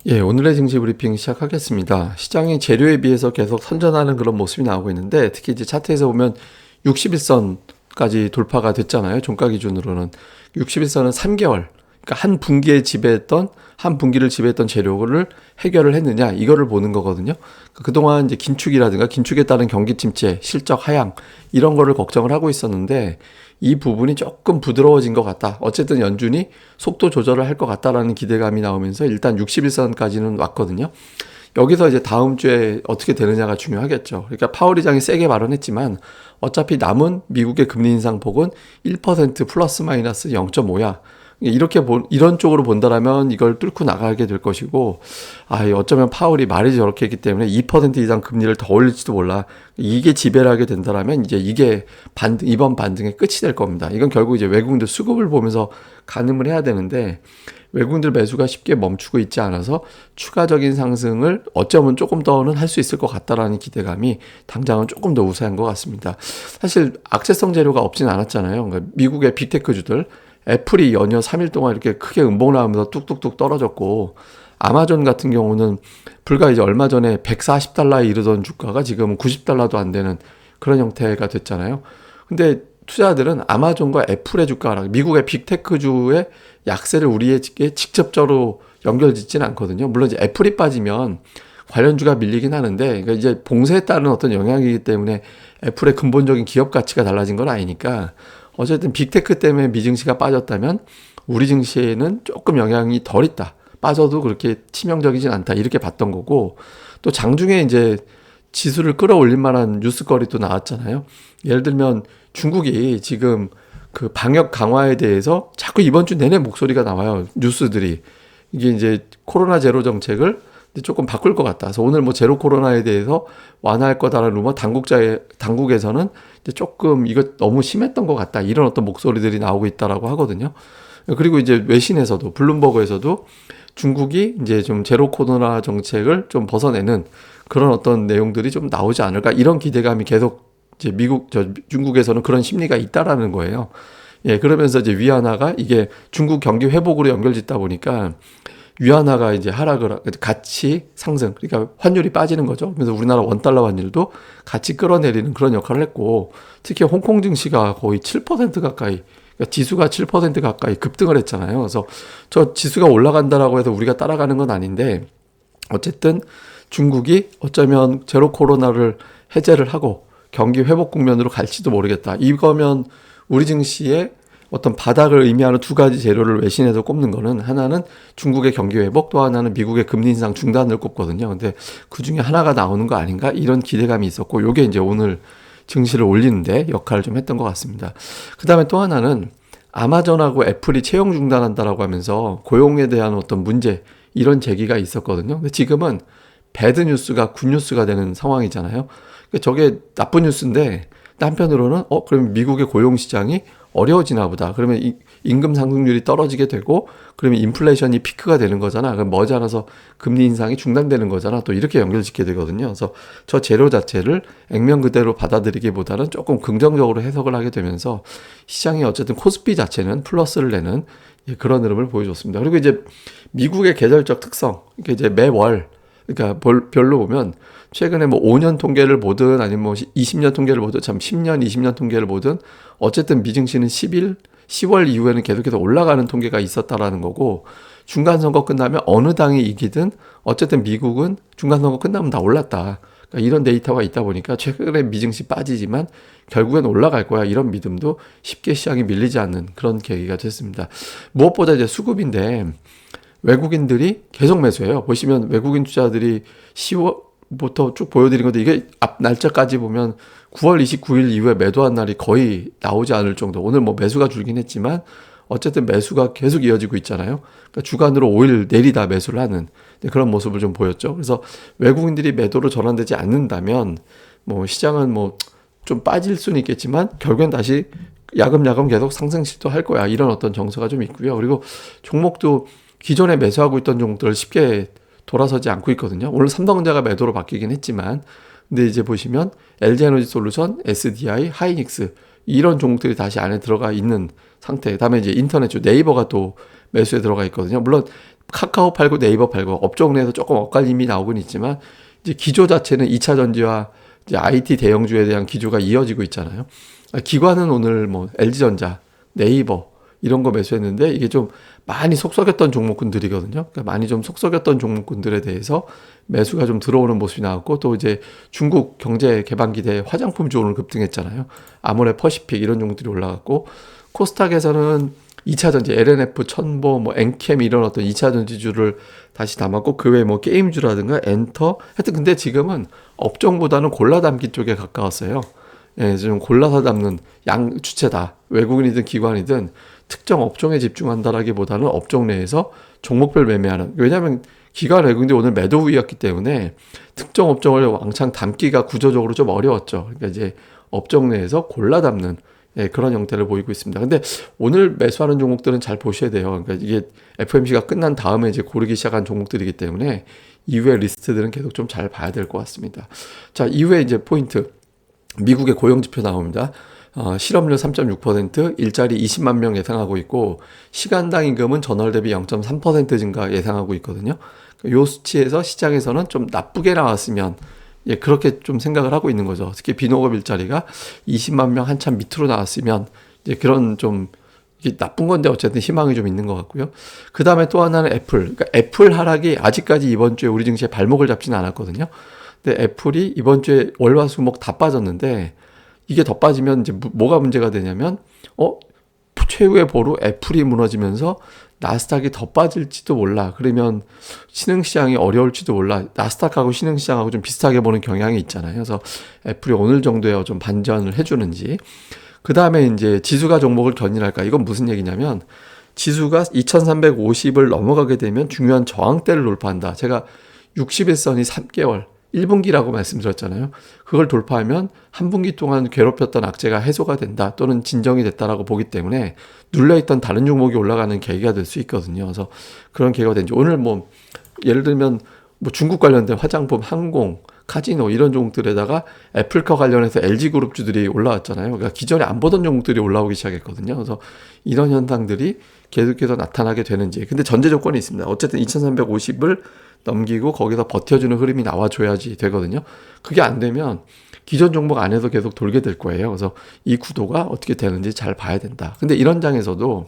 예, 오늘의 증시 브리핑 시작하겠습니다. 시장이 재료에 비해서 계속 선전하는 그런 모습이 나오고 있는데, 특히 이제 차트에서 보면 61선까지 돌파가 됐잖아요. 종가 기준으로는. 61선은 3개월, 그러니까 한 분기를 지배했던 재료를 해결을 했느냐, 이거를 보는 거거든요. 그동안 이제 긴축에 따른 경기 침체, 실적 하향, 이런 거를 걱정을 하고 있었는데, 이 부분이 조금 부드러워진 것 같다. 어쨌든 연준이 속도 조절을 할 것 같다라는 기대감이 나오면서 일단 61선까지는 왔거든요. 여기서 이제 다음 주에 어떻게 되느냐가 중요하겠죠. 그러니까 파월 의장이 세게 발언했지만 어차피 남은 미국의 금리 인상 폭은 1% 플러스 마이너스 0.5야. 이런 쪽으로 본다라면 이걸 뚫고 나가게 될 것이고, 어쩌면 파월이 말이 저렇게 했기 때문에 2% 이상 금리를 더 올릴지도 몰라. 이게 지배를 하게 된다라면 이제 이게 이번 반등의 끝이 될 겁니다. 이건 결국 이제 외국인들 수급을 보면서 가늠을 해야 되는데, 외국인들 매수가 쉽게 멈추고 있지 않아서 추가적인 상승을 어쩌면 조금 더는 할 수 있을 것 같다라는 기대감이 당장은 조금 더 우세한 것 같습니다. 사실 악재성 재료가 없진 않았잖아요. 그러니까 미국의 빅테크주들, 애플이 연이어 3일 동안 이렇게 크게 음봉 나오면서 뚝뚝뚝 떨어졌고, 아마존 같은 경우는 불과 이제 얼마 전에 140달러에 이르던 주가가 지금은 90달러도 안 되는 그런 형태가 됐잖아요. 근데 투자자들은 아마존과 애플의 주가랑 미국의 빅테크주의 약세를 우리에게 직접적으로 연결짓지는 않거든요. 물론 이제 애플이 빠지면 관련주가 밀리긴 하는데, 그러니까 이제 봉쇄에 따른 어떤 영향이기 때문에 애플의 근본적인 기업 가치가 달라진 건 아니니까, 어쨌든 빅테크 때문에 미증시가 빠졌다면 우리 증시에는 조금 영향이 덜 있다. 빠져도 그렇게 치명적이진 않다. 이렇게 봤던 거고, 또 장중에 이제 지수를 끌어올릴 만한 뉴스거리도 나왔잖아요. 예를 들면 중국이 지금 그 방역 강화에 대해서 자꾸 이번 주 내내 목소리가 나와요. 뉴스들이. 이게 이제 코로나 제로 정책을 조금 바꿀 것 같다. 그래서 오늘 뭐 제로 코로나에 대해서 완화할 거다라는 루머, 당국에서는 이제 조금 이거 너무 심했던 것 같다. 이런 어떤 목소리들이 나오고 있다라고 하거든요. 그리고 이제 외신에서도, 블룸버그에서도 중국이 이제 좀 제로 코로나 정책을 좀 벗어내는 그런 어떤 내용들이 좀 나오지 않을까. 이런 기대감이 계속 이제 중국에서는 그런 심리가 있다라는 거예요. 예, 그러면서 이제 위안화가 이게 중국 경기 회복으로 연결짓다 보니까 위안화가 이제 같이 상승, 그러니까 환율이 빠지는 거죠. 그래서 우리나라 원달러 환율도 같이 끌어내리는 그런 역할을 했고, 특히 홍콩 증시가 거의 7% 가까이, 그러니까 지수가 7% 가까이 급등을 했잖아요. 그래서 저 지수가 올라간다라고 해서 우리가 따라가는 건 아닌데, 어쨌든 중국이 어쩌면 제로 코로나를 해제를 하고 경기 회복 국면으로 갈지도 모르겠다. 이거면 우리 증시에 어떤 바닥을 의미하는 두 가지 재료를 외신에서 꼽는 거는, 하나는 중국의 경기 회복, 또 하나는 미국의 금리 인상 중단을 꼽거든요. 근데 그 중에 하나가 나오는 거 아닌가? 이런 기대감이 있었고, 요게 이제 오늘 증시를 올리는데 역할을 좀 했던 것 같습니다. 그 다음에 또 하나는 아마존하고 애플이 채용 중단한다라고 하면서 고용에 대한 어떤 문제, 이런 제기가 있었거든요. 근데 지금은 배드 뉴스가 굿 뉴스가 되는 상황이잖아요. 그러니까 저게 나쁜 뉴스인데, 한편으로는 그러면 미국의 고용 시장이 어려워지나 보다. 그러면 임금 상승률이 떨어지게 되고, 그러면 인플레이션이 피크가 되는 거잖아. 그럼 머지않아서 금리 인상이 중단되는 거잖아. 또 이렇게 연결짓게 되거든요. 그래서 저 재료 자체를 액면 그대로 받아들이기보다는 조금 긍정적으로 해석을 하게 되면서 시장이 어쨌든 코스피 자체는 플러스를 내는 그런 흐름을 보여줬습니다. 그리고 이제 미국의 계절적 특성, 그러니까 이제 매월, 그러니까 별로 보면 최근에 뭐 5년 통계를 보든 아니면 뭐 20년 통계를 보든, 10년, 20년 통계를 보든, 어쨌든 미증시는 10월 이후에는 계속해서 올라가는 통계가 있었다라는 거고, 중간선거 끝나면 어느 당이 이기든 어쨌든 미국은 중간선거 끝나면 다 올랐다. 그러니까 이런 데이터가 있다 보니까 최근에 미증시 빠지지만 결국엔 올라갈 거야. 이런 믿음도 쉽게 시장이 밀리지 않는 그런 계기가 됐습니다. 무엇보다 이제 수급인데, 외국인들이 계속 매수해요. 보시면 외국인 투자들이 10월부터 쭉 보여드린 건데, 이게 앞 날짜까지 보면 9월 29일 이후에 매도한 날이 거의 나오지 않을 정도. 오늘 뭐 매수가 줄긴 했지만 어쨌든 매수가 계속 이어지고 있잖아요. 그러니까 주간으로 5일 내리다 매수를 하는 그런 모습을 좀 보였죠. 그래서 외국인들이 매도로 전환되지 않는다면 뭐 시장은 뭐 좀 빠질 수는 있겠지만 결국엔 다시 야금야금 계속 상승 시도할 거야. 이런 어떤 정서가 좀 있고요. 그리고 종목도 기존에 매수하고 있던 종목들을 쉽게 돌아서지 않고 있거든요. 오늘 삼성전자가 매도로 바뀌긴 했지만, 근데 이제 보시면 LG에너지솔루션, SDI, 하이닉스, 이런 종목들이 다시 안에 들어가 있는 상태. 다음에 이제 인터넷주 네이버가 또 매수에 들어가 있거든요. 물론 카카오 팔고 네이버 팔고 업종 내에서 조금 엇갈림이 나오곤 있지만 이제 기조 자체는 2차 전지와 이제 IT 대형주에 대한 기조가 이어지고 있잖아요. 기관은 오늘 뭐 LG전자, 네이버 이런 거 매수했는데 이게 좀 많이 속썩였던 종목군들이거든요. 그러니까 많이 좀 속썩였던 종목군들에 대해서 매수가 좀 들어오는 모습이 나왔고 또 이제 중국 경제 개방 기대에 화장품주 오늘 급등했잖아요. 아모레 퍼시픽 이런 종목들이 올라갔고 코스닥에서는 2차 전지, LNF, 첨보, 뭐 엔캠 이런 어떤 2차 전지주를 다시 담았고 그 외에 뭐 게임주라든가 엔터 하여튼 근데 지금은 업종보다는 골라 담기 쪽에 가까웠어요. 예, 좀 골라서 담는 양 주체다. 외국인이든 기관이든 특정 업종에 집중한다라기보다는 업종 내에서 종목별 매매하는. 왜냐하면 기관 외국인들이 오늘 매도 우위였기 때문에 특정 업종을 왕창 담기가 구조적으로 좀 어려웠죠. 그러니까 이제 업종 내에서 골라 담는 예, 그런 형태를 보이고 있습니다. 근데 오늘 매수하는 종목들은 잘 보셔야 돼요. 그러니까 이게 FOMC가 끝난 다음에 이제 고르기 시작한 종목들이기 때문에 이후에 리스트들은 계속 좀 잘 봐야 될 것 같습니다. 자, 이후에 이제 포인트. 미국의 고용지표 나옵니다. 실업률 3.6%, 일자리 20만 명 예상하고 있고 시간당 임금은 전월 대비 0.3% 증가 예상하고 있거든요. 이 수치에서 시장에서는 좀 나쁘게 나왔으면 예, 그렇게 좀 생각을 하고 있는 거죠. 특히 비농업 일자리가 20만 명 한참 밑으로 나왔으면 이제 그런 좀 이게 나쁜 건데 어쨌든 희망이 좀 있는 것 같고요. 그 다음에 또 하나는 애플. 그러니까 애플 하락이 아직까지 이번 주에 우리 증시에 발목을 잡지는 않았거든요. 근데 애플이 이번 주에 월화수목 다 빠졌는데 이게 더 빠지면 이제 뭐가 문제가 되냐면 최후의 보루 애플이 무너지면서 나스닥이 더 빠질지도 몰라. 그러면 신흥시장이 어려울지도 몰라. 나스닥하고 신흥시장하고 좀 비슷하게 보는 경향이 있잖아요. 그래서 애플이 오늘 정도에 좀 반전을 해주는지. 그 다음에 이제 지수가 종목을 견인할까. 이건 무슨 얘기냐면 지수가 2350을 넘어가게 되면 중요한 저항대를 돌파한다. 제가 61선이 3개월 1분기라고 말씀드렸잖아요. 그걸 돌파하면 한 분기 동안 괴롭혔던 악재가 해소가 된다 또는 진정이 됐다라고 보기 때문에 눌려있던 다른 종목이 올라가는 계기가 될 수 있거든요. 그래서 그런 계기가 된지 오늘 뭐 예를 들면 뭐 중국 관련된 화장품, 항공, 카지노 이런 종목들에다가 애플카 관련해서 LG그룹주들이 올라왔잖아요. 그러니까 기존에 안 보던 종목들이 올라오기 시작했거든요. 그래서 이런 현상들이 계속해서 나타나게 되는지. 근데 전제 조건이 있습니다. 어쨌든 2350을 넘기고 거기서 버텨주는 흐름이 나와줘야지 되거든요. 그게 안 되면 기존 종목 안에서 계속 돌게 될 거예요. 그래서 이 구도가 어떻게 되는지 잘 봐야 된다. 근데 이런 장에서도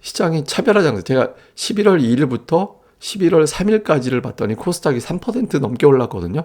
시장이 차별화 장세. 제가 11월 2일부터 11월 3일까지를 봤더니 코스닥이 3% 넘게 올랐거든요.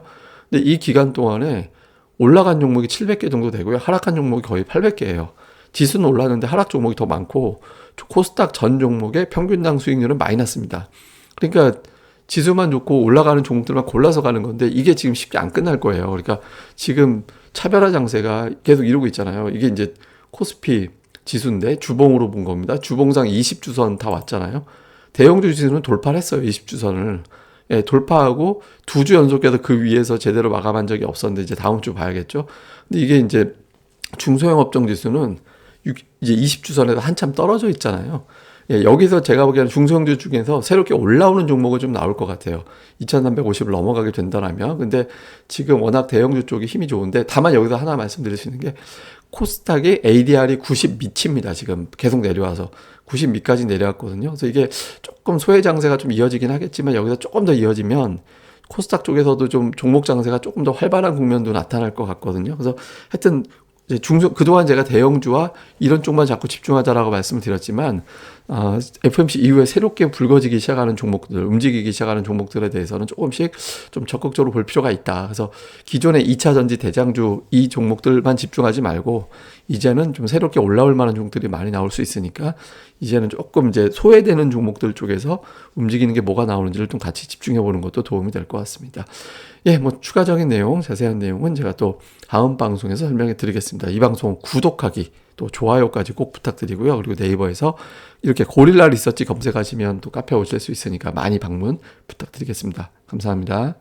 근데 이 기간 동안에 올라간 종목이 700개 정도 되고요. 하락한 종목이 거의 800개예요. 지수는 올랐는데 하락 종목이 더 많고 코스닥 전 종목의 평균당 수익률은 마이너스입니다. 그러니까 지수만 좋고 올라가는 종목들만 골라서 가는 건데 이게 지금 쉽게 안 끝날 거예요. 그러니까 지금 차별화 장세가 계속 이루고 있잖아요. 이게 이제 코스피 지수인데 주봉으로 본 겁니다. 주봉상 20주선 다 왔잖아요. 대형주 지수는 돌파를 했어요. 20주선을. 예, 돌파하고 2주 연속해서 그 위에서 제대로 마감한 적이 없었는데 이제 다음 주 봐야겠죠. 근데 이게 이제 중소형 업종 지수는 이제 20주선에서 한참 떨어져 있잖아요. 예, 여기서 제가 보기에는 중소형주 중에서 새롭게 올라오는 종목은 좀 나올 것 같아요. 2350을 넘어가게 된다면. 근데 지금 워낙 대형주 쪽이 힘이 좋은데 다만 여기서 하나 말씀드릴 수 있는 게 코스닥의 ADR이 90 밑입니다. 지금 계속 내려와서 90 밑까지 내려왔거든요. 그래서 이게 조금 소외 장세가 좀 이어지긴 하겠지만 여기서 조금 더 이어지면 코스닥 쪽에서도 좀 종목 장세가 조금 더 활발한 국면도 나타날 것 같거든요. 그래서 하여튼 그동안 제가 대형주와 이런 쪽만 자꾸 집중하자라고 말씀을 드렸지만 FOMC 이후에 새롭게 불거지기 시작하는 종목들, 움직이기 시작하는 종목들에 대해서는 조금씩 좀 적극적으로 볼 필요가 있다. 그래서 기존의 2차 전지 대장주 이 종목들만 집중하지 말고 이제는 좀 새롭게 올라올 만한 종목들이 많이 나올 수 있으니까 이제는 조금 이제 소외되는 종목들 쪽에서 움직이는 게 뭐가 나오는지를 좀 같이 집중해 보는 것도 도움이 될 것 같습니다. 예, 뭐 추가적인 내용, 자세한 내용은 제가 또 다음 방송에서 설명해 드리겠습니다. 이 방송 구독하기, 또 좋아요까지 꼭 부탁드리고요. 그리고 네이버에서 이렇게 고릴라 리서치 검색하시면 또 카페 오실 수 있으니까 많이 방문 부탁드리겠습니다. 감사합니다.